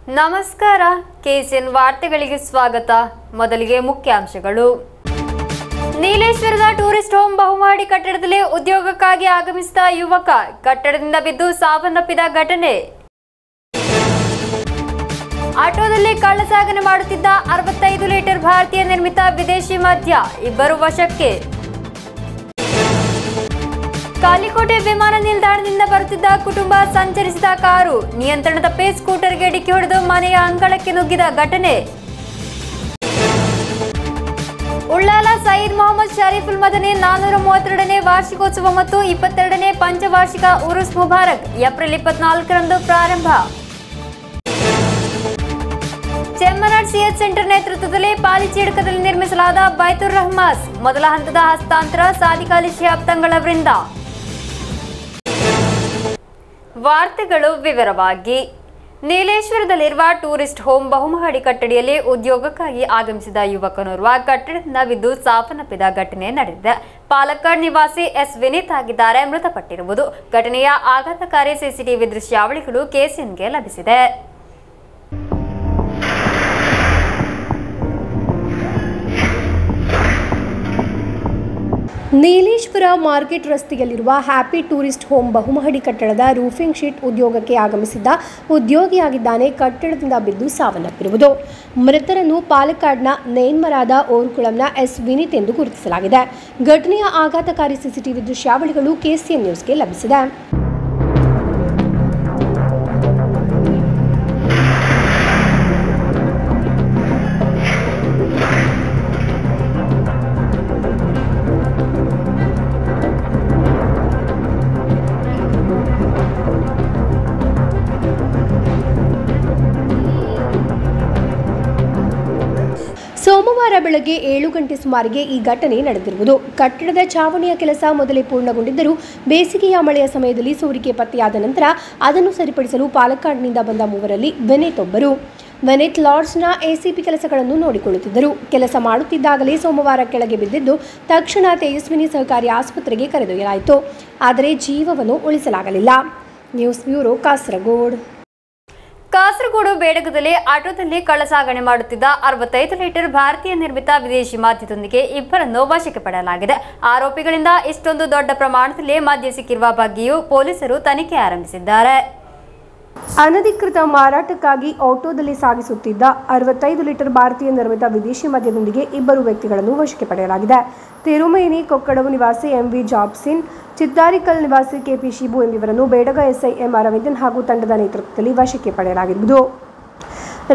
ನಮಸ್ಕಾರ ಕೆಸಿಎನ್ ವಾರ್ತೆಗಳಿಗೆ ಸ್ವಾಗತ. ಮೊದಲಿಗೆ ಮುಖ್ಯಾಂಶಗಳು. ನೀಲೇಶ್ವರದ ಟೂರಿಸ್ಟ್ ಹೋಮ್ ಬಹುಮಹಡಿ ಕಟ್ಟಡದಲ್ಲಿ ಉದ್ಯೋಗಕ್ಕಾಗಿ ಆಗಮಿಸಿದ ಯುವಕ ಕಟ್ಟಡದಿಂದ ಬಿದ್ದು ಸಾವನ್ನಪ್ಪಿದ ಘಟನೆ. ಆಟೋದಲ್ಲಿ ಕಳ್ಳಸಾಗಣೆ ಮಾಡುತ್ತಿದ್ದ 65 ಲೀಟರ್ ಭಾರತೀಯ ನಿರ್ಮಿತ ವಿದೇಶಿ ಮದ್ಯ, ಇಬ್ಬರು ವಶಕ್ಕೆ. ಕಾಲಿಕೋಟೆ ವಿಮಾನ ನಿಲ್ದಾಣದಿಂದ ಬರುತ್ತಿದ್ದ ಕುಟುಂಬ ಸಂಚರಿಸಿದ ಕಾರು ನಿಯಂತ್ರಣ ತಪ್ಪಿ ಸ್ಕೂಟರ್ಗೆ ಡಿಕ್ಕಿ ಹೊಡೆದು ಮನೆಯ ಅಂಗಳಕ್ಕೆ ನುಗ್ಗಿದ ಘಟನೆ. ಉಳ್ಳಾಲ ಸಯೀದ್ ಮೊಹಮ್ಮದ್ ಶರೀಫುಲ್ ಮದನಿ 432ನೇ ವಾರ್ಷಿಕೋತ್ಸವ ಮತ್ತು 22ನೇ ಪಂಚವಾರ್ಷಿಕ ಉರುಸ್ ಮುಬಾರಕ್ ಏಪ್ರಿಲ್ 24ರಂದು ಪ್ರಾರಂಭ. ಚೆಮ್ಮನಾಡ್ ಸಿಎಚ್ ಸೆಂಟರ್ ನೇತೃತ್ವದಲ್ಲಿ ಪಾಲಿಚೇಡ್ಕದಲ್ಲಿ ನಿರ್ಮಿಸಲಾದ ಬೈತುರ್ ರಹ್ಮಾಸ್ ಮೊದಲ ಹಂತದ ಹಸ್ತಾಂತರ ಸಾದಿಕ್ ಅಲಿ ಶಿಹಾಬ್ ತಂಗಳವರಿಂದ. ವಾರ್ತೆಗಳು ವಿವರವಾಗಿ. ನೀಲೇಶ್ವರದಲ್ಲಿರುವ ಟೂರಿಸ್ಟ್ ಹೋಮ್ ಬಹುಮಹಡಿ ಕಟ್ಟಡಿಯಲ್ಲಿ ಉದ್ಯೋಗಕ್ಕಾಗಿ ಆಗಮಿಸಿದ ಯುವಕನೋರ್ವ ಕಟ್ಟಡದಿಂದ ಬಿದ್ದು ಸಾವನ್ನಪ್ಪಿದ ಘಟನೆ ನಡೆದಿದೆ. ಪಾಲಕ್ಕಾಡ್ ನಿವಾಸಿ ಎಸ್ ವಿನೀತ್ ಆಗಿದ್ದಾರೆ ಮೃತಪಟ್ಟಿರುವುದು. ಘಟನೆಯ ಆಘಾತಕಾರಿ ಸಿಸಿಟಿವಿ ದೃಶ್ಯಾವಳಿಗಳು ಕೆಸಿಎನ್ಗೆ ಲಭಿಸಿದೆ. ನೀಲೇಶ್ವರ ಮಾರ್ಕೆಟ್ ರಸ್ತೆಯಲ್ಲಿರುವ ಹ್ಯಾಪಿ ಟೂರಿಸ್ಟ್ ಹೋಮ್ ಬಹುಮಹಡಿ ಕಟ್ಟಡದ ರೂಫಿಂಗ್ ಶೀಟ್ ಉದ್ಯೋಗಕ್ಕೆ ಆಗಮಿಸಿದ್ದ ಉದ್ಯೋಗಿಯಾಗಿದ್ದಾನೆ ಕಟ್ಟಡದಿಂದ ಬಿದ್ದು ಸಾವನ್ನಪ್ಪಿರುವುದು. ಮೃತರನ್ನು ಪಾಲಕ್ಕಾಡ್ನ ನೇನ್ಮರಾದ ಓರ್ಕುಳಂನ ಎಸ್ ವಿನೀತ್ ಎಂದು ಗುರುತಿಸಲಾಗಿದೆ. ಘಟನೆಯ ಆಘಾತಕಾರಿ ಸಿಸಿಟಿವಿ ದೃಶ್ಯಾವಳಿಗಳು ಕೆಸಿಎನ್ ನ್ಯೂಸ್ಗೆ ಲಭಿಸಿದೆ. ಸೋಮವಾರ ಬೆಳಗ್ಗೆ 7 ಗಂಟೆ ಸುಮಾರಿಗೆ ಈ ಘಟನೆ ನಡೆದಿರುವುದು. ಕಟ್ಟಡದ ಛಾವಣಿಯ ಕೆಲಸ ಮೊದಲೇ ಪೂರ್ಣಗೊಂಡಿದ್ದರೂ ಬೇಸಿಗೆಯ ಮಳೆಯ ಸಮಯದಲ್ಲಿ ಸೋರಿಕೆ ಪತ್ತೆಯಾದ ನಂತರ ಅದನ್ನು ಸರಿಪಡಿಸಲು ಪಾಲಕ್ಕಾಡ್ನಿಂದ ಬಂದ ಮೂವರಲ್ಲಿ ವಿನೀತ್ ಒಬ್ಬರು. ವಿನೀತ್ ಲಾಡ್ಜ್ನ ಎಸಿಪಿ ಕೆಲಸಗಳನ್ನು ನೋಡಿಕೊಳ್ಳುತ್ತಿದ್ದರು. ಕೆಲಸ ಮಾಡುತ್ತಿದ್ದಾಗಲೇ ಸೋಮವಾರ ಕೆಳಗೆ ಬಿದ್ದಿದ್ದು ತಕ್ಷಣ ತೇಜಸ್ವಿನಿ ಸಹಕಾರಿ ಆಸ್ಪತ್ರೆಗೆ ಕರೆದೊಯ್ಯಲಾಯಿತು. ಆದರೆ ಜೀವವನ್ನು ಉಳಿಸಲಾಗಲಿಲ್ಲ. News bureau, Kasaragod. ಕಾಸರಗೋಡು ಬೇಡಗದಲ್ಲಿ ಆಟೋದಲ್ಲಿ ಕಳ್ಳಸಾಗಣೆ ಮಾಡುತ್ತಿದ್ದ 65 ಲೀಟರ್ ಭಾರತೀಯ ನಿರ್ಮಿತ ವಿದೇಶಿ ಮದ್ಯದೊಂದಿಗೆ ಇಬ್ಬರನ್ನು ವಶಕ್ಕೆ ಪಡೆಯಲಾಗಿದೆ. ಆರೋಪಿಗಳಿಂದ ಇಷ್ಟೊಂದು ದೊಡ್ಡ ಪ್ರಮಾಣದಲ್ಲಿ ಮದ್ಯ ಸಿಕ್ಕಿರುವ ಬಗ್ಗೆಯೂ ಪೊಲೀಸರು ತನಿಖೆ ಆರಂಭಿಸಿದ್ದಾರೆ. ಅನಧಿಕೃತ ಮಾರಾಟಕ್ಕಾಗಿ ಆಟೋದಲ್ಲಿ ಸಾಗಿಸುತ್ತಿದ್ದ 65 ಲೀಟರ್ ಭಾರತೀಯ ನಿರ್ಮಿತ ವಿದೇಶಿ ಮದ್ಯದೊಂದಿಗೆ ಇಬ್ಬರು ವ್ಯಕ್ತಿಗಳನ್ನು ವಶಕ್ಕೆ ಪಡೆಯಲಾಗಿದೆ. ತಿರುಮೇನಿ ಕೊಕ್ಕಡವು ನಿವಾಸಿ ಎಂವಿ ಜಾಬ್ಸಿನ್, ಚಿತ್ತಾರಿಕಲ್ ನಿವಾಸಿ ಕೆಪಿ ಶಿಬು ಎಂಬುವರನ್ನು ಬೇಡಗ ಎಸ್ಐ ಎಂ ಅರವಿಂದನ್ ಹಾಗೂ ತಂಡದ ನೇತೃತ್ವದಲ್ಲಿ ವಶಕ್ಕೆ ಪಡೆಯಲಾಗಿರುವುದು.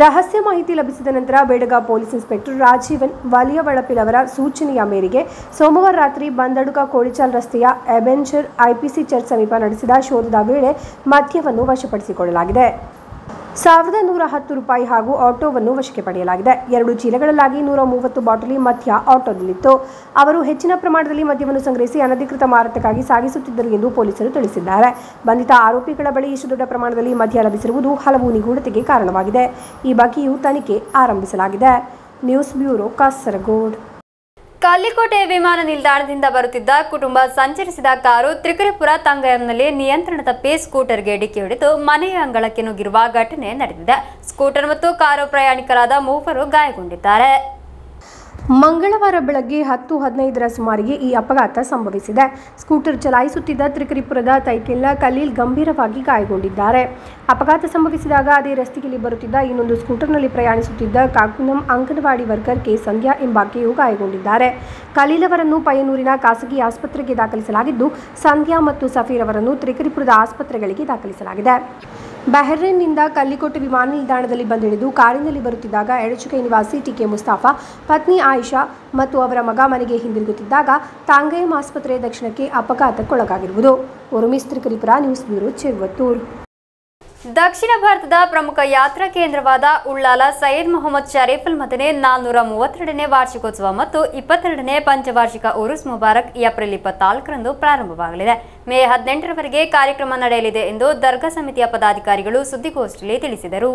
ರಹಸ್ಯ ಮಾಹಿತಿ ಲಭಿಸಿದ ನಂತರ ಬೇಡಗ ಪೊಲೀಸ್ ಇನ್ಸ್ಪೆಕ್ಟರ್ ರಾಜೀವನ್ ವಲಿಯವಳಪಿಲ್ ಅವರ ಸೂಚನೆಯ ಮೇರೆಗೆ ಸೋಮವಾರ ರಾತ್ರಿ ಬಂದಡುಕ ಕೋಳಿಚಾಲ್ ರಸ್ತೆಯ ಎಬೆಂಚರ್ ಐಪಿಸಿ ಚರ್ಚ್ ಸಮೀಪ ನಡೆಸಿದ ಶೋಧದ ವೇಳೆ ಮದ್ಯವನ್ನು ವಶಪಡಿಸಿಕೊಳ್ಳಲಾಗಿದೆ. 1110 ರೂಪಾಯಿ ಹಾಗೂ ಆಟೋವನ್ನು ವಶಕ್ಕೆ ಪಡೆಯಲಾಗಿದೆ. 2 ಚೀಲಗಳಲ್ಲಾಗಿ 130 ಬಾಟಲಿ ಮದ್ಯ ಆಟೋದಲ್ಲಿತ್ತು. ಅವರು ಹೆಚ್ಚಿನ ಪ್ರಮಾಣದಲ್ಲಿ ಮದ್ಯವನ್ನು ಸಂಗ್ರಹಿಸಿ ಅನಧಿಕೃತ ಮಾರಾಟಕ್ಕಾಗಿ ಸಾಗಿಸುತ್ತಿದ್ದರು ಎಂದು ಪೊಲೀಸರು ತಿಳಿಸಿದ್ದಾರೆ. ಬಂಧಿತ ಆರೋಪಿಗಳ ಬಳಿ ಇಷ್ಟು ದೊಡ್ಡ ಪ್ರಮಾಣದಲ್ಲಿ ಮದ್ಯ ಲಭಿಸಿರುವುದು ಹಲವು ನಿಗೂಢತೆಗೆ ಕಾರಣವಾಗಿದೆ. ಈ ಬಗ್ಗೆಯೂ ತನಿಖೆ ಆರಂಭಿಸಲಾಗಿದೆ. News bureau, Kasaragod. ಕಾಲಿಕೋಟೆ ವಿಮಾನ ನಿಲ್ದಾಣದಿಂದ ಬರುತ್ತಿದ್ದ ಕುಟುಂಬ ಸಂಚರಿಸಿದ ಕಾರು ತ್ರಿಕರಿಪುರ ತಂಗಯಂನಲ್ಲಿ ನಿಯಂತ್ರಣ ತಪ್ಪಿ ಸ್ಕೂಟರ್ಗೆ ಡಿಕ್ಕಿ ಹೊಡೆದು ಮನೆಯ ಅಂಗಳಕ್ಕೆ ನುಗ್ಗಿರುವ ಘಟನೆ ನಡೆದಿದೆ. ಸ್ಕೂಟರ್ ಮತ್ತು ಕಾರು ಪ್ರಯಾಣಿಕರಾದ ಮೂವರು ಗಾಯಗೊಂಡಿದ್ದಾರೆ. ಮಂಗಳವಾರ ಬೆಳಗ್ಗೆ 10:15ರ ಸುಮಾರಿಗೆ ಈ ಅಪಘಾತ ಸಂಭವಿಸಿದೆ. ಸ್ಕೂಟರ್ ಚಲಾಯಿಸುತ್ತಿದ್ದ ತ್ರಿಕರಿಪುರದ ತೈಕೆಲ್ಲ ಖಲೀಲ್ ಗಂಭೀರವಾಗಿ ಗಾಯಗೊಂಡಿದ್ದಾರೆ. ಅಪಘಾತ ಸಂಭವಿಸಿದಾಗ ಅದೇ ರಸ್ತೆಯಲ್ಲಿ ಬರುತ್ತಿದ್ದ ಇನ್ನೊಂದು ಸ್ಕೂಟರ್ನಲ್ಲಿ ಪ್ರಯಾಣಿಸುತ್ತಿದ್ದ ಕಾಕುನಂ ಅಂಗನವಾಡಿ ವರ್ಕರ್ ಕೆ ಸಂಧ್ಯಾ ಎಂಬಾಕೆಯೂ ಗಾಯಗೊಂಡಿದ್ದಾರೆ. ಖಲೀಲ್ ಅವರನ್ನು ಪಯ್ಯನೂರಿನ ಖಾಸಗಿ ಆಸ್ಪತ್ರೆಗೆ ದಾಖಲಿಸಲಾಗಿದ್ದು ಸಂಧ್ಯಾ ಮತ್ತು ಸಫೀರ್ ಅವರನ್ನು ತ್ರಿಕರಿಪುರದ ಆಸ್ಪತ್ರೆಗಳಿಗೆ ದಾಖಲಿಸಲಾಗಿದೆ. ಬಹ್ರೇನ್ನಿಂದ ಕಲ್ಲಿಕೋಟೆ ವಿಮಾನ ನಿಲ್ದಾಣದಲ್ಲಿ ಬಂದಿಳಿದು ಕಾರಿನಲ್ಲಿ ಬರುತ್ತಿದ್ದಾಗ ಎಡಚುಕೈ ನಿವಾಸಿ ಟಿಕೆ ಮುಸ್ತಾಫಾ, ಪತ್ನಿ ಆಯಿಷಾ ಮತ್ತು ಅವರ ಮಗ ಮನೆಗೆ ಹಿಂದಿರುಗುತ್ತಿದ್ದಾಗ ತಾಂಗಯಂ ಆಸ್ಪತ್ರೆಯ ದಕ್ಷಿಣಕ್ಕೆ ಅಪಘಾತಕ್ಕೊಳಗಾಗಿರುವುದು. ಉರುಮಿಸ್, ತ್ರಿಕರಿಪುರ. News bureau, ಚೆರ್ವತ್ತೂರು. ದಕ್ಷಿಣ ಭಾರತದ ಪ್ರಮುಖ ಯಾತ್ರಾ ಕೇಂದ್ರವಾದ ಉಳ್ಳಾಲ ಸಯೀದ್ ಮೊಹಮ್ಮದ್ ಶರೀಫುಲ್ ಮದನಿ 432ನೇ ವಾರ್ಷಿಕೋತ್ಸವ ಮತ್ತು 22ನೇ ಪಂಚವಾರ್ಷಿಕ ಉರುಸ್ ಮುಬಾರಕ್ ಏಪ್ರಿಲ್ 24ರಂದು ಪ್ರಾರಂಭವಾಗಲಿದೆ. ಮೇ 18ರವರೆಗೆ ಕಾರ್ಯಕ್ರಮ ನಡೆಯಲಿದೆ ಎಂದು ದರ್ಗಾ ಸಮಿತಿಯ ಪದಾಧಿಕಾರಿಗಳು ಸುದ್ದಿಗೋಷ್ಠಿಯಲ್ಲಿ ತಿಳಿಸಿದರು.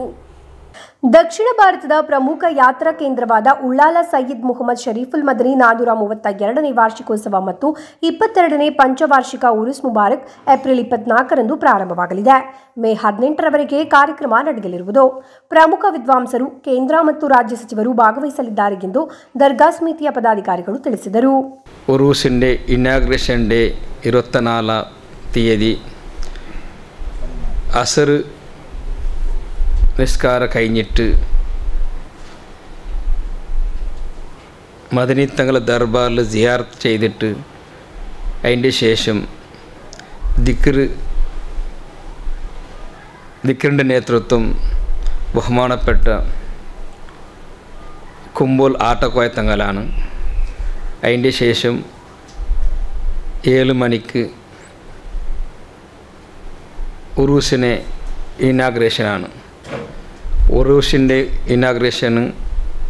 ದಕ್ಷಿಣ ಭಾರತದ ಪ್ರಮುಖ ಯಾತ್ರಾ ಕೇಂದ್ರವಾದ ಉಳ್ಳಾಲ ಸಯ್ಯದ್ ಮುಹಮ್ಮದ್ ಶರೀಫುಲ್ ಮದನಿ 432ನೇ ವಾರ್ಷಿಕೋತ್ಸವ ಮತ್ತು 22ನೇ ಪಂಚವಾರ್ಷಿಕ ಉರುಸ್ ಮುಬಾರಕ್ ಏಪ್ರಿಲ್ 24ರಂದು ಪ್ರಾರಂಭವಾಗಲಿದೆ. ಮೇ 18ರವರೆಗೆ ಕಾರ್ಯಕ್ರಮ ನಡೆಯಲಿರುವುದು. ಪ್ರಮುಖ ವಿದ್ವಾಂಸರು, ಕೇಂದ್ರ ಮತ್ತು ರಾಜ್ಯ ಸಚಿವರು ಭಾಗವಹಿಸಲಿದ್ದಾರೆ ಎಂದು ದರ್ಗಾ ಸಮಿತಿಯ ಪದಾಧಿಕಾರಿಗಳು ತಿಳಿಸಿದರು. ഉറൂസിൻ്റെ ഇനാഗ്രേഷൻ ഡേ 24 തീയതി അസർ നിസ്കാരം കഴിഞ്ഞിട്ട് മദനി തങ്ങളെ ദർബാറിൽ സിയാറത്ത് ചെയ്തിട്ട് അതിൻ്റെ ശേഷം ദിക്റിൻ്റെ നേതൃത്വം ബഹുമാനപ്പെട്ട കുമ്പോൽ ആട്ടക്കോയ തങ്ങളാണ്. അതിൻ്റെ ശേഷം 7 മണിക്ക് ഉറൂസിനെ ഇനാഗ്രേഷനാണ്. ഉറൂസിൻ്റെ ഇനാഗ്രേഷന്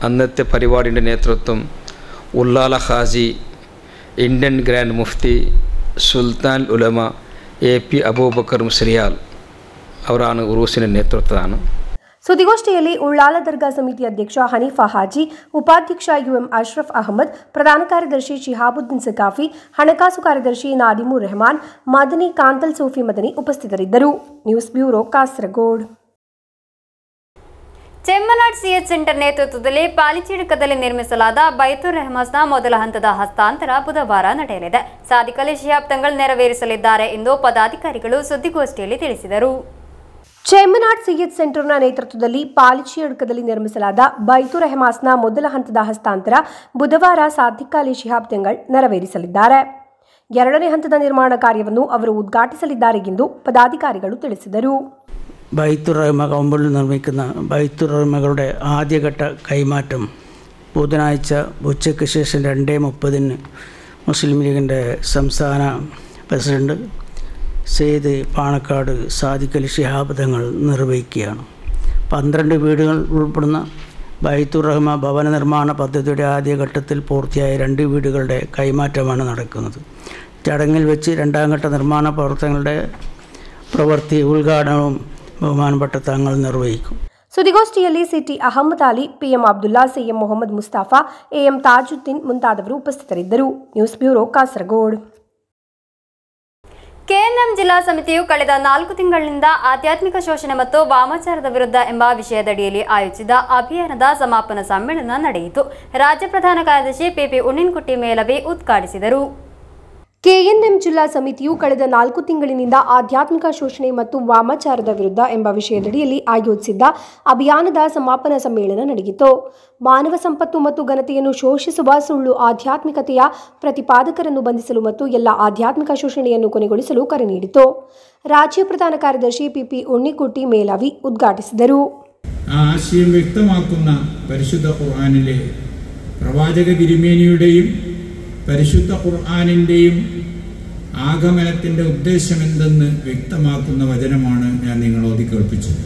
അന്നത്തെ പരിപാടിയുടെ നേതൃത്വം ഉള്ളാല ഖാസി, ഇന്ത്യൻ ഗ്രാൻഡ് മുഫ്തി സുൽത്താൻ ഉലമ AP അബൂബക്കർ മുസ്ലിയാൽ ಅವರಾണ് ഉറൂസിൻ്റെ നേതൃത്വമാണ്. ಸುದ್ದಿಗೋಷ್ಠಿಯಲ್ಲಿ ಉಳ್ಳಾಲ ದರ್ಗಾ ಸಮಿತಿ ಅಧ್ಯಕ್ಷ ಹನೀಫಾ ಹಾಜಿ, ಉಪಾಧ್ಯಕ್ಷ UM ಅಶ್ರಫ್ ಅಹಮದ್, ಪ್ರಧಾನ ಕಾರ್ಯದರ್ಶಿ ಶಿಹಾಬುದ್ದೀನ್ ಸಕಾಫಿ, ಹಣಕಾಸು ಕಾರ್ಯದರ್ಶಿ ನಾದಿಮುರ್ ರೆಹಮಾನ್, ಮದನಿ ಕಾಂತಲ್ ಸೂಫಿ ಮದನಿ ಉಪಸ್ಥಿತರಿದ್ದರು. News bureau, Kasaragod. Chemnad CH centre ನೇತೃತ್ವದಲ್ಲಿ ಪಾಲಿಚಿಡಕದಲ್ಲಿ ನಿರ್ಮಿಸಲಾದ ಬೈತುರ್ ರೆಹಮಾಸ್ನ ಮೊದಲ ಹಂತದ ಹಸ್ತಾಂತರ ಬುಧವಾರ ನಡೆಯಲಿದೆ. ಸಾದಿಕ್ ಅಲಿ ಶಿಹಾಬ್ ತಂಗಳ್ ನೆರವೇರಿಸಲಿದ್ದಾರೆ ಎಂದು ಪದಾಧಿಕಾರಿಗಳು ಸುದ್ದಿಗೋಷ್ಠಿಯಲ್ಲಿ ತಿಳಿಸಿದರು. ಚೆಮ್ಮನಾಡ್ CH ಸೆಂಟರ್ನ ನೇತೃತ್ವದಲ್ಲಿ ಪಾಲಿಚಿಯಡ್ಕದಲ್ಲಿ ನಿರ್ಮಿಸಲಾದ ಬೈತುರ್ ರೆಹಮಾಸ್ನ ಮೊದಲ ಹಂತದ ಹಸ್ತಾಂತರ ಬುಧವಾರ ಸಾದಿಕ್ ಅಲಿ ಶಿಹಾಬ್ ತಂಗಳ್ ನೆರವೇರಿಸಲಿದ್ದಾರೆ. ಎರಡನೇ ಹಂತದ ನಿರ್ಮಾಣ ಕಾರ್ಯವನ್ನು ಅವರು ಉದ್ಘಾಟಿಸಲಿದ್ದಾರೆ ಎಂದು ಪದಾಧಿಕಾರಿಗಳು ತಿಳಿಸಿದರು. ബൈത്തുർ റഹ്മ കൗമ്പളിൽ നിർമ്മിക്കുന്ന ബൈത്തുർ റഹ്മകളുടെ ആദ്യഘട്ട കൈമാറ്റം ബുധനാഴ്ച ഉച്ചയ്ക്ക് ശേഷം 2:30 മുസ്ലിം ലീഗിൻ്റെ സംസ്ഥാന പ്രസിഡന്റ് സെയ്ദ് പാണക്കാട് സാദിഖ് അലി ശിഹാബ് തങ്ങൾ നിർവഹിക്കുകയാണ്. 12 വീടുകൾ ഉൾപ്പെടുന്ന ബൈത്തുർ റഹ്മ ഭവന നിർമ്മാണ പദ്ധതിയുടെ ആദ്യഘട്ടത്തിൽ പൂർത്തിയായ 2 വീടുകളുടെ കൈമാറ്റമാണ് നടക്കുന്നത്. ചടങ്ങിൽ വെച്ച് രണ്ടാം ഘട്ട നിർമ്മാണ പ്രവർത്തനങ്ങളുടെ പ്രവൃത്തി ഉദ്ഘാടനവും ബഹുമാനപ്പെട്ട തങ്ങൾ നിർവഹിക്കും. ಸುದ್ದಿಗೋಷ್ಠಿಯಲ್ಲಿ CT Ahmad Ali, PM Abdullah, CM Mohammed Mustafa, AM Tajuddin ಮುಂತಾದವರು ಉಪಸ್ಥಿತರಿದ್ದರು. News bureau, Kasaragod. KNM ಜಿಲ್ಲಾ ಸಮಿತಿಯು ಕಳೆದ 4 ತಿಂಗಳಿನಿಂದ ಆಧ್ಯಾತ್ಮಿಕ ಶೋಷಣೆ ಮತ್ತು ವಾಮಾಚಾರದ ವಿರುದ್ಧ ಎಂಬ ವಿಷಯದಡಿಯಲ್ಲಿ ಆಯೋಜಿಸಿದ ಅಭಿಯಾನದ ಸಮಾಪನ ಸಮ್ಮೇಳನ ನಡೆಯಿತು. ರಾಜ್ಯ ಪ್ರಧಾನ ಕಾರ್ಯದರ್ಶಿ PP ಉಣ್ಣಿನ್ಕುಟ್ಟಿ ಮೇಲವಿ ಉದ್ಘಾಟಿಸಿದರು. KNM ಜಿಲ್ಲಾ ಸಮಿತಿಯು ಕಳೆದ 4 ತಿಂಗಳಿನಿಂದ ಆಧ್ಯಾತ್ಮಿಕ ಶೋಷಣೆ ಮತ್ತು ವಾಮಾಚಾರದ ವಿರುದ್ಧ ಎಂಬ ವಿಷಯದಡಿಯಲ್ಲಿ ಆಯೋಜಿಸಿದ್ದ ಅಭಿಯಾನದ ಸಮಾಪನ ಸಮ್ಮೇಳನ ನಡೆಯಿತು. ಮಾನವ ಸಂಪತ್ತು ಮತ್ತು ಘನತೆಯನ್ನು ಶೋಷಿಸುವ ಸುಳ್ಳು ಆಧ್ಯಾತ್ಮಿಕತೆಯ ಪ್ರತಿಪಾದಕರನ್ನು ಬಂಧಿಸಲು ಮತ್ತು ಎಲ್ಲ ಆಧ್ಯಾತ್ಮಿಕ ಶೋಷಣೆಯನ್ನು ಕೊನೆಗೊಳಿಸಲು ಕರೆ ನೀಡಿತು. ರಾಜ್ಯ ಪ್ರಧಾನ ಕಾರ್ಯದರ್ಶಿ PP ಉಣ್ಣಿನ್ಕುಟ್ಟಿ ಮೇಲವಿ ಉದ್ಘಾಟಿಸಿದರು. ആശയം വ്യക്തമാക്കുന്ന പരിശുദ്ധ ഖുർആനിലെ പ്രവാചക തിരുമേനിയുടെയും പരിശുദ്ധ ഖുർആനിൻ്റെയും ആഗമനത്തിൻ്റെ ഉദ്ദേശമെന്തെന്ന് വ്യക്തമാക്കുന്ന വചനമാണ് ഞാൻ നിങ്ങളോട് കേൾപ്പിച്ചത്.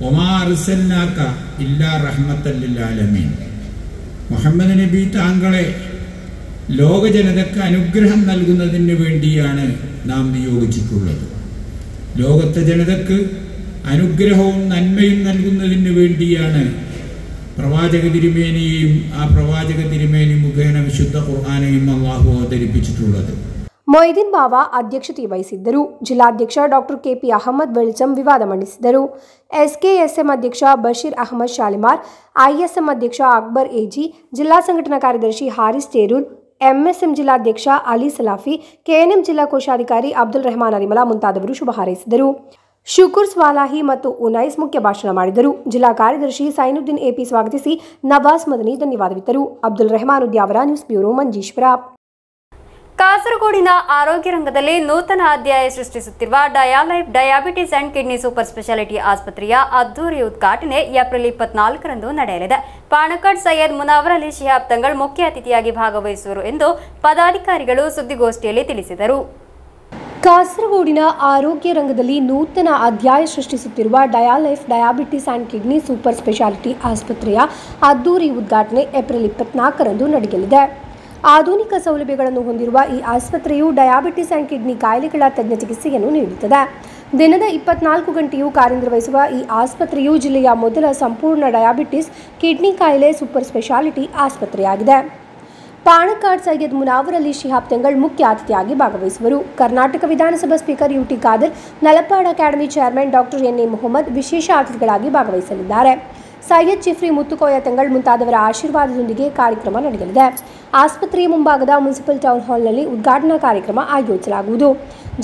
ഒമാ അർസൽനാക ഇല്ലാ റഹ്മത്തൽ ലിൽ ആലമീൻ. മുഹമ്മദ് നബി താങ്കളെ ലോക ജനതയ്ക്ക് അനുഗ്രഹം നൽകുന്നതിന് വേണ്ടിയാണ് നാം നിയോഗിച്ചിട്ടുള്ളത്. ലോകത്തെ ജനതയ്ക്ക് അനുഗ്രഹവും നന്മയും നൽകുന്നതിന് വേണ്ടിയാണ് പ്രവാചക തിരുമേനിയെയും ആ പ്രവാചക തിരുമേനി മുഖേന വിശുദ്ധ ഖുർആനെയും അല്ലാഹു അവതരിപ്പിച്ചിട്ടുള്ളത്. ಮೊಯ್ದೀನ್ ಬಾವಾ ಅಧ್ಯಕ್ಷತೆ ವಹಿಸಿದ್ದರು. ಜಿಲ್ಲಾಧ್ಯಕ್ಷ ಡಾಕ್ಟರ್ KP ಅಹಮದ್ ವೆಲ್ಚಂ ವಿವಾದ ಮಂಡಿಸಿದರು. SKSM ಅಧ್ಯಕ್ಷ ಬಶೀರ್ ಅಹಮದ್ ಶಾಲಿಮಾರ್, ISM ಅಧ್ಯಕ್ಷ ಅಕ್ಬರ್ AG, ಜಿಲ್ಲಾ ಸಂಘಟನಾ ಕಾರ್ಯದರ್ಶಿ ಹಾರಿಸ್ ತೇರೂರ್, MSM ಜಿಲ್ಲಾಧ್ಯಕ್ಷ ಅಲಿ ಸಲಾಫಿ, KNM ಜಿಲ್ಲಾ ಕೋಶಾಧಿಕಾರಿ ಅಬ್ದುಲ್ ರೆಹಮಾನ್ ಅರಿಮಲಾ ಮುಂತಾದವರು ಶುಭ ಹಾರೈಸಿದರು. ಶುಕೂರ್ ಸ್ವಾಲಾಹಿ ಮತ್ತು ಉನೈಸ್ ಮುಖ್ಯ ಭಾಷಣ ಮಾಡಿದರು. ಜಿಲ್ಲಾ ಕಾರ್ಯದರ್ಶಿ ಸೈನುದ್ದೀನ್ AP ಸ್ವಾಗತಿಸಿ ನವಾಜ್ ಮದನಿ ಧನ್ಯವಾದವಿತ್ತರು. Abdul Rahman Udyavara, news bureau, Manjeshwar. ಕಾಸರಗೋಡಿನ ಆರೋಗ್ಯ ರಂಗದಲ್ಲಿ ನೂತನ ಅಧ್ಯಾಯ ಸೃಷ್ಟಿಸುತ್ತಿರುವ Dialife diabetes and kidney super speciality ಆಸ್ಪತ್ರೆಯ ಅದ್ದೂರಿ ಉದ್ಘಾಟನೆ ಏಪ್ರಿಲ್ 24ರಂದು ನಡೆಯಲಿದೆ. ಪಾಣಕಾಡ್ ಸೈಯದ್ ಮುನವರ್ ಅಲಿ ಶಿಹಾಬ್ ತಂಗಳ್ ಮುಖ್ಯ ಅತಿಥಿಯಾಗಿ ಭಾಗವಹಿಸುವರು ಎಂದು ಪದಾಧಿಕಾರಿಗಳು ಸುದ್ದಿಗೋಷ್ಠಿಯಲ್ಲಿ ತಿಳಿಸಿದರು. ಕಾಸರಗೋಡಿನ ಆರೋಗ್ಯ ರಂಗದಲ್ಲಿ ನೂತನ ಅಧ್ಯಾಯ ಸೃಷ್ಟಿಸುತ್ತಿರುವ Dialife diabetes and kidney super speciality ಆಸ್ಪತ್ರೆಯ ಅದ್ದೂರಿ ಉದ್ಘಾಟನೆ ಏಪ್ರಿಲ್ 24ರಂದು ನಡೆಯಲಿದೆ. ಆಧುನಿಕ ಸೌಲಭ್ಯಗಳನ್ನು ಹೊಂದಿರುವ ಈ ಆಸ್ಪತ್ರೆಯು ಡಯಾಬಿಟಿಸ್ ಆ್ಯಂಡ್ ಕಿಡ್ನಿ ಕಾಯಿಲೆಗಳ ತಜ್ಞ ಚಿಕಿತ್ಸೆಯನ್ನು ನೀಡುತ್ತದೆ. ದಿನದ 24 ಗಂಟೆಯೂ ಕಾರ್ಯನಿರ್ವಹಿಸುವ ಈ ಆಸ್ಪತ್ರೆಯು ಜಿಲ್ಲೆಯ ಮೊದಲ ಸಂಪೂರ್ಣ ಡಯಾಬಿಟಿಸ್ ಕಿಡ್ನಿ ಕಾಯಿಲೆ ಸೂಪರ್ ಸ್ಪೆಷಾಲಿಟಿ ಆಸ್ಪತ್ರೆಯಾಗಿದೆ. ಪಾಣಕಾಡ್ ಸೈಯದ್ ಮುನಾವರ್ ಅಲಿ ಶಿಹಾಬ್ ತೆಂಗಳ್ ಮುಖ್ಯ ಅತಿಥಿಯಾಗಿ ಭಾಗವಹಿಸುವರು. Karnataka Vidhana Sabha speaker UT Khader, Nalapad academy chairman doctor N A. Mohammed ವಿಶೇಷ ಅತಿಥಿಗಳಾಗಿ ಭಾಗವಹಿಸಲಿದ್ದಾರೆ. ಸೈಯದ್ ಚಿಫ್ರಿ ಮುತ್ತುಕೋಯ ತೆಂಗಳ್ ಮುಂತಾದವರ ಆಶೀರ್ವಾದದೊಂದಿಗೆ ಕಾರ್ಯಕ್ರಮ ನಡೆಯಲಿದೆ. ಆಸ್ಪತ್ರೆಯ ಮುಂಭಾಗದ ಮುನ್ಸಿಪಲ್ ಟೌನ್ ಹಾಲ್ನಲ್ಲಿ ಉದ್ಘಾಟನಾ ಕಾರ್ಯಕ್ರಮ ಆಯೋಜಿಸಲಾಗುವುದು.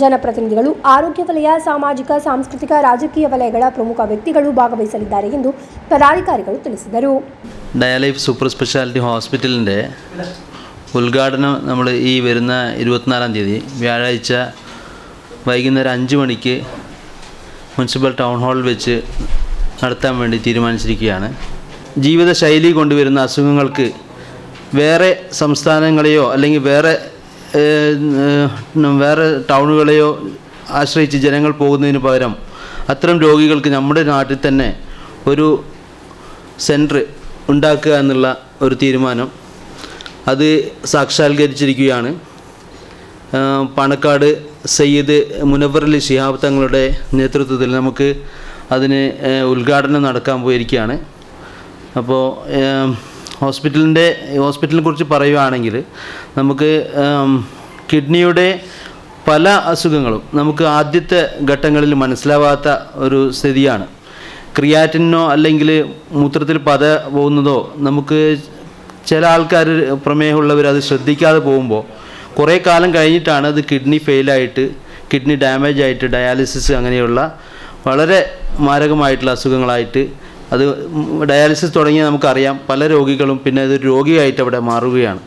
ಜನಪ್ರತಿನಿಧಿಗಳು, ಆರೋಗ್ಯ ವಲಯ, ಸಾಮಾಜಿಕ, ಸಾಂಸ್ಕೃತಿಕ, ರಾಜಕೀಯ ವಲಯಗಳ ಪ್ರಮುಖ ವ್ಯಕ್ತಿಗಳು ഭാഗവഹിಸಲಿದ್ದಾರೆ ಎಂದು പദാധികാരിಗಳು ತಿಳಿಸಿದರು. ഡയലൈഫ് സൂപ്പർ സ്പെഷ്യാലിറ്റി ഹോസ്പിറ്റലിൻ്റെ ഉദ്ഘാടനം നമ്മൾ ഈ വരുന്ന 24-ാം തീയതി വ്യാഴാഴ്ച വൈകുന്നേരം 5 മണിക്ക് മുനിസിപ്പൽ ടൗൺ ഹാളിൽ വെച്ച് നടത്താൻ വേണ്ടി തീരുമാനിച്ചിരിക്കുകയാണ്. ജീവിതശൈലി കൊണ്ടുവരുന്ന അസുഖങ്ങൾക്ക് വേറെ സംസ്ഥാനങ്ങളെയോ അല്ലെങ്കിൽ വേറെ ടൗണുകളെയോ ആശ്രയിച്ച് ജനങ്ങൾ പോകുന്നതിന് പകരം അത്തരം രോഗികൾക്ക് നമ്മുടെ നാട്ടിൽ തന്നെ ഒരു സെൻറ്റർ ഉണ്ടാക്കുക എന്നുള്ള ഒരു തീരുമാനം അത് സാക്ഷാത്കരിച്ചിരിക്കുകയാണ്. പാണക്കാട് സയ്യിദ് മുനവ്വർ അലി ശിഹാബ് തങ്ങളുടെ നേതൃത്വത്തിൽ നമുക്ക് അതിന് ഉദ്ഘാടനം നടക്കാൻ പോയിരിക്കുകയാണ്. അപ്പോൾ ഹോസ്പിറ്റലിനെ കുറിച്ച് പറയുകയാണെങ്കിൽ നമുക്ക് കിഡ്നിയുടെ പല അസുഖങ്ങളും നമുക്ക് ആദ്യത്തെ ഘട്ടങ്ങളിൽ മനസ്സിലാവാത്ത ഒരു സ്ഥിതിയാണ്. ക്രിയാറ്റിനോ അല്ലെങ്കിൽ മൂത്രത്തിൽ പത പോകുന്നതോ നമുക്ക് ചില ആൾക്കാർ പ്രമേഹമുള്ളവർ അത് ശ്രദ്ധിക്കാതെ പോകുമ്പോൾ കുറേ കാലം കഴിഞ്ഞിട്ടാണ് അത് കിഡ്നി ഫെയിലായിട്ട് കിഡ്നി ഡാമേജ് ആയിട്ട് ഡയാലിസിസ് അങ്ങനെയുള്ള വളരെ മാരകമായിട്ടുള്ള അസുഖങ്ങളായിട്ട് അത് ഡയാലിസിസ് തുടങ്ങിയാൽ നമുക്കറിയാം പല രോഗികളും പിന്നെ അതൊരു രോഗിയായിട്ട് അവിടെ മാറുകയാണ്,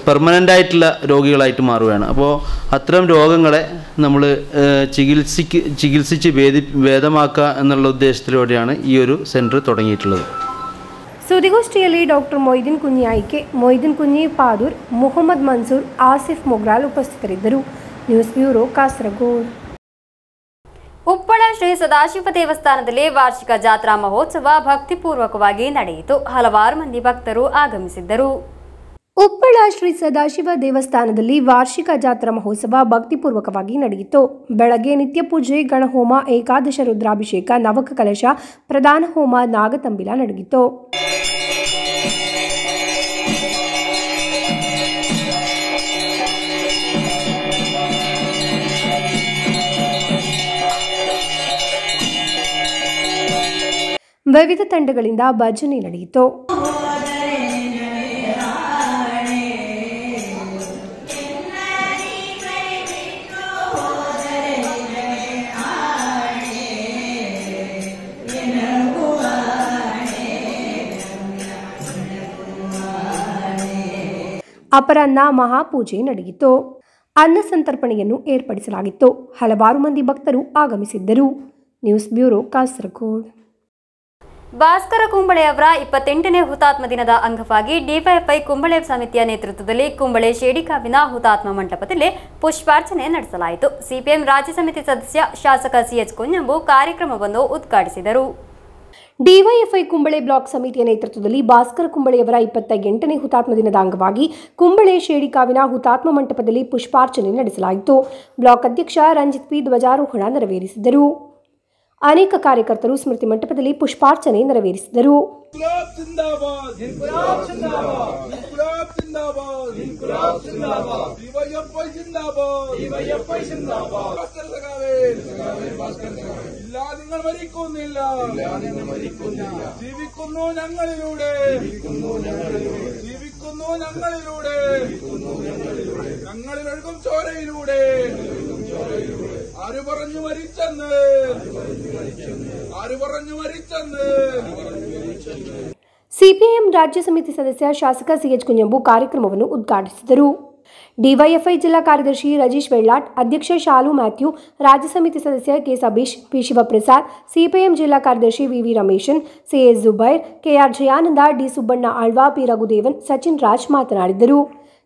പെർമനൻ്റായിട്ടുള്ള രോഗികളായിട്ട് മാറുകയാണ്. അപ്പോൾ അത്തരം രോഗങ്ങളെ നമ്മൾ ചികിത്സിച്ച് ഭേദമാക്കുക എന്നുള്ള ഉദ്ദേശത്തിലൂടെയാണ് ഈ ഒരു സെൻറ്റർ തുടങ്ങിയിട്ടുള്ളത്. ಸುದ್ದಿಗೋಷ್ಠಿಯಲ್ಲಿ ಡಾಕ್ಟರ್ ಮೊಯ್ದಿನ್ ಕುഞ്ഞി ಆಯ್ಕೆ, ಮೊಯ್ದಿನ್ ಕುഞ്ഞി ಪಾದೂರ್, ಮುಹಮ್ಮದ್ ಮನ್ಸೂರ್, ಆಸಿಫ್ ಮೊಗ್ರಾಲ್ ಉಪಸ್ಥಿತರಿದ್ದರು. News bureau, Kasaragod. ಉಪ್ಪಳ ಶ್ರೀ ಸದಾಶಿವ ದೇವಸ್ಥಾನದಲ್ಲಿ ವಾರ್ಷಿಕ ಜಾತ್ರಾ ಮಹೋತ್ಸವ ಭಕ್ತಿಪೂರ್ವಕವಾಗಿ ನಡೆಯಿತು. ಹಲವಾರು ಮಂದಿ ಭಕ್ತರು ಆಗಮಿಸಿದ್ದರು. ಉಪ್ಪಳ ಶ್ರೀ ಸದಾಶಿವ ದೇವಸ್ಥಾನದಲ್ಲಿ ವಾರ್ಷಿಕ ಜಾತ್ರಾ ಮಹೋತ್ಸವ ಭಕ್ತಿಪೂರ್ವಕವಾಗಿ ನಡೆಯಿತು. ಬೆಳಗ್ಗೆ ನಿತ್ಯ ಪೂಜೆ, ಗಣಹೋಮ, ಏಕಾದಶ ರುದ್ರಾಭಿಷೇಕ, ನವಕ ಕಲಶ, ಪ್ರಧಾನ ಹೋಮ, ನಾಗತಂಬಿಲ ನಡೆಯಿತು. ವಿವಿಧ ತಂಡಗಳಿಂದ ಭಜನೆ ನಡೆಯಿತು. ಅಪರಾಹ್ನ ಮಹಾಪೂಜೆ ನಡೆಯಿತು. ಅನ್ನ ಸಂತರ್ಪಣೆಯನ್ನು ಏರ್ಪಡಿಸಲಾಗಿತ್ತು. ಹಲವಾರು ಮಂದಿ ಭಕ್ತರು ಆಗಮಿಸಿದ್ದರು. News bureau, Kasaragod. ಭಾಸ್ಕರ ಕುಂಬಳೆ ಅವರ 28ನೇ ಹುತಾತ್ಮ ದಿನದ ಅಂಗವಾಗಿ ಡಿವೈಎಫ್ಐ ಕುಂಬಳೆ ಸಮಿತಿಯ ನೇತೃತ್ವದಲ್ಲಿ ಕುಂಬಳೆ ಶೇಡಿಕಾವಿನ ಹುತಾತ್ಮ ಮಂಟಪದಲ್ಲಿ ಪುಷ್ಪಾರ್ಚನೆ ನಡೆಸಲಾಯಿತು. ಸಿಪಿಎಂ ರಾಜ್ಯ ಸಮಿತಿ ಸದಸ್ಯ ಶಾಸಕ ಸಿಎಚ್ ಕುಂಜಂಬು ಕಾರ್ಯಕ್ರಮವನ್ನು ಉದ್ಘಾಟಿಸಿದರು. ಡಿವೈಎಫ್ಐ ಕುಂಬಳೆ ಬ್ಲಾಕ್ ಸಮಿತಿಯ ನೇತೃತ್ವದಲ್ಲಿ ಭಾಸ್ಕರ ಕುಂಬಳೆಯವರ 28ನೇ ಹುತಾತ್ಮ ದಿನದ ಅಂಗವಾಗಿ ಕುಂಬಳೆ ಶೇಡಿಕಾವಿನ ಹುತಾತ್ಮ ಮಂಟಪದಲ್ಲಿ ಪುಷ್ಪಾರ್ಚನೆ ನಡೆಸಲಾಯಿತು. ಬ್ಲಾಕ್ ಅಧ್ಯಕ್ಷ ರಂಜಿತ್ ಪಿ ಧ್ವಜಾರೋಹಣ ನೆರವೇರಿಸಿದರು. ಅನೇಕ ಕಾರ್ಯಕರ್ತರು ಸ್ಮೃತಿ ಮಂಟಪದಲ್ಲಿ ಪುಷ್ಪಾರ್ಚನೆ ನೆರವೇರಿಸಿದರು. ഞങ്ങളിലൊഴുകും ചോരയിലൂടെ ആര് പറഞ്ഞു മരിച്ചെന്ന് ಸಿಪಿಎಂ ರಾಜ್ಯ ಸಮಿತಿ ಸದಸ್ಯ ಶಾಸಕ ಸಿಎಚ್ ಕುಂಜಂಬು ಕಾರ್ಯಕ್ರಮವನ್ನು ಉದ್ಘಾಟಿಸಿದರು. ಡಿವೈಎಫ್ಐ ಜಿಲ್ಲಾ ಕಾರ್ಯದರ್ಶಿ ರಜೀಶ್ ವೆಳ್ಳಾಟ್, ಅಧ್ಯಕ್ಷ ಶಾಲು ಮ್ಯಾಥ್ಯೂ, ರಾಜ್ಯ ಸಮಿತಿ ಸದಸ್ಯ K Sabeesh, P Shivaprasad, CPM ಜಿಲ್ಲಾ ಕಾರ್ಯದರ್ಶಿ V V Rameshan, C S Zubair, K R Jayananda, D Subbanna Alva, P Raghudevan, Sachin Raj ಮಾತನಾಡಿದರು.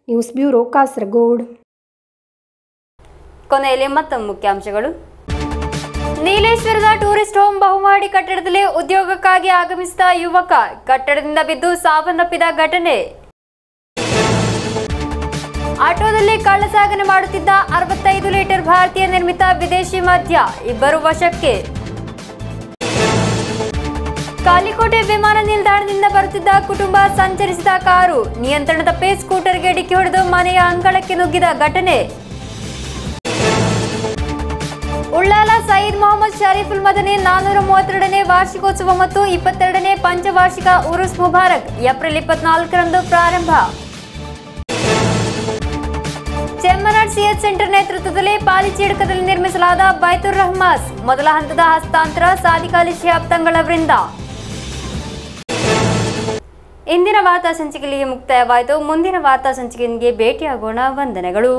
News bureau, Kasaragod. ಕೊನೆಯಲ್ಲಿ ಮತ್ತೊಮ್ಮೆ ಮುಖ್ಯಾಂಶಗಳು. ನೀಲೇಶ್ವರದ ಟೂರಿಸ್ಟ್ ಹೋಮ್ ಬಹುಮಹಡಿ ಕಟ್ಟಡದಲ್ಲಿ ಉದ್ಯೋಗಕ್ಕಾಗಿ ಆಗಮಿಸಿದ ಯುವಕ ಕಟ್ಟಡದಿಂದ ಬಿದ್ದು ಸಾವನ್ನಪ್ಪಿದ ಘಟನೆ. ಆಟೋದಲ್ಲಿ ಕಳ್ಳಸಾಗಣೆ ಮಾಡುತ್ತಿದ್ದ 65 ಲೀಟರ್ ಭಾರತೀಯ ನಿರ್ಮಿತ ವಿದೇಶಿ ಮದ್ಯ, ಇಬ್ಬರು ವಶಕ್ಕೆ. ಕಾಲಿಕೋಟೆ ವಿಮಾನ ನಿಲ್ದಾಣದಿಂದ ಬರುತ್ತಿದ್ದ ಕುಟುಂಬ ಸಂಚರಿಸಿದ ಕಾರು ನಿಯಂತ್ರಣ ತಪ್ಪಿ ಸ್ಕೂಟರ್ಗೆ ಡಿಕ್ಕಿ ಹೊಡೆದು ಮನೆಯ ಅಂಗಳಕ್ಕೆ ನುಗ್ಗಿದ ಘಟನೆ. ಉಳ್ಳಾಲ ಸಯೀದ್ ಮೊಹಮ್ಮದ್ ಶರೀಫುಲ್ ಮದನಿ 432ನೇ ವಾರ್ಷಿಕೋತ್ಸವ ಮತ್ತು 22ನೇ ಪಂಚವಾರ್ಷಿಕ ಉರುಸ್ ಮುಬಾರಕ್ ಏಪ್ರಿಲ್ 24ರಂದು ಪ್ರಾರಂಭ. ಚೆಮ್ಮನಾಡ್ ಸಿಎಚ್ ಸೆಂಟರ್ ನೇತೃತ್ವದಲ್ಲಿ ಪಾಲಿಚೇಡ್ಕದಲ್ಲಿ ನಿರ್ಮಿಸಲಾದ ಬೈತುರ್ ರಹ್ಮಾಸ್ ಮೊದಲ ಹಂತದ ಹಸ್ತಾಂತರ ಸಾದಿಕ್ ಅಲಿ ಶಿಹಾಬ್ ತಂಗಳವರಿಂದ. ಇಂದಿನ ವಾರ್ತಾ ಸಂಚಿಕೆಯಲ್ಲಿ ಮುಕ್ತಾಯವಾಯಿತು. ಮುಂದಿನ ವಾರ್ತಾ ಸಂಚಿಕೆಗೆ ಭೇಟಿಯಾಗೋಣ. ವಂದನೆಗಳು.